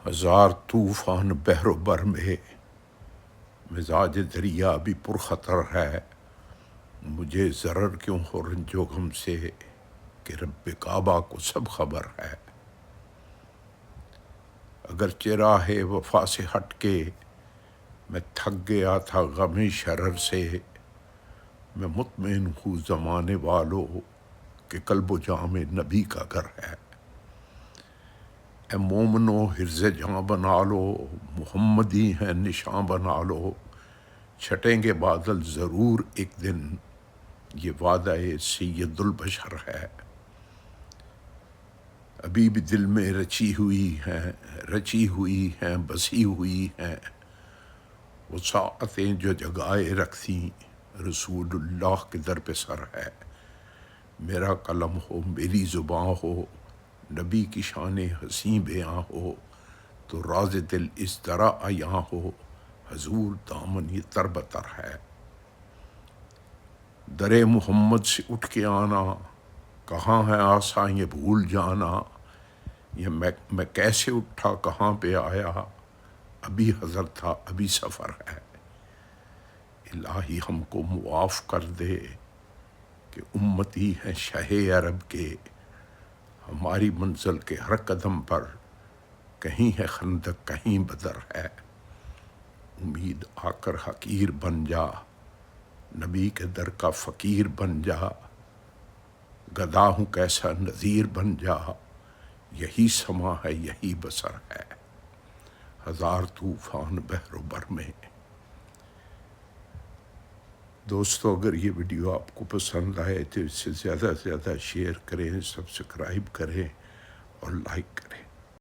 ہزار طوفان بحر و بر میں، مزاج دریا بھی پرخطر ہے۔ مجھے ضرر کیوں ہو رنج و غم سے، کہ رب کعبہ کو سب خبر ہے۔ اگرچہ راہ وفا سے ہٹ کے میں تھک گیا تھا غم شرر سے، میں مطمئن ہوں زمانے والو کہ قلب و جام نبی کا گھر ہے۔ اے مومنو حرز جاں بنا لو، محمدی ہیں نشاں بنا لو، چھٹیں گے بادل ضرور ایک دن، یہ وعدہ سید البشر ہے۔ ابھی بھی دل میں رچی ہوئی ہیں بسی ہوئی ہیں، وہ ساعتیں جو جگائے رکھتی رسول اللہ کے در پہ سر ہے۔ میرا قلم ہو میری زباں ہو، نبی کی شان حسین بیاں ہو، تو راز دل اس طرح عیاں ہو، حضور دامن یہ تر بتر ہے۔ در محمد سے اٹھ کے آنا، کہاں ہے آساں یہ بھول جانا، یہ میں کیسے اٹھا کہاں پہ آیا، ابھی حضر تھا ابھی سفر ہے۔ الہی ہم کو معاف کر دے کہ امتی ہیں شہ عرب کے، ہماری منزل کے ہر قدم پر کہیں ہے خندق کہیں بدر ہے۔ امید آ کر حقیر بن جا، نبی کے در کا فقیر بن جا، گدا ہوں کیسا نذیر بن جا، یہی سما ہے یہی بسر ہے۔ ہزار طوفان بحر و بر میں۔ دوستو، اگر یہ ویڈیو آپ کو پسند آئے تو اس سے زیادہ سے زیادہ شیئر کریں، سبسکرائب کریں اور لائک کریں۔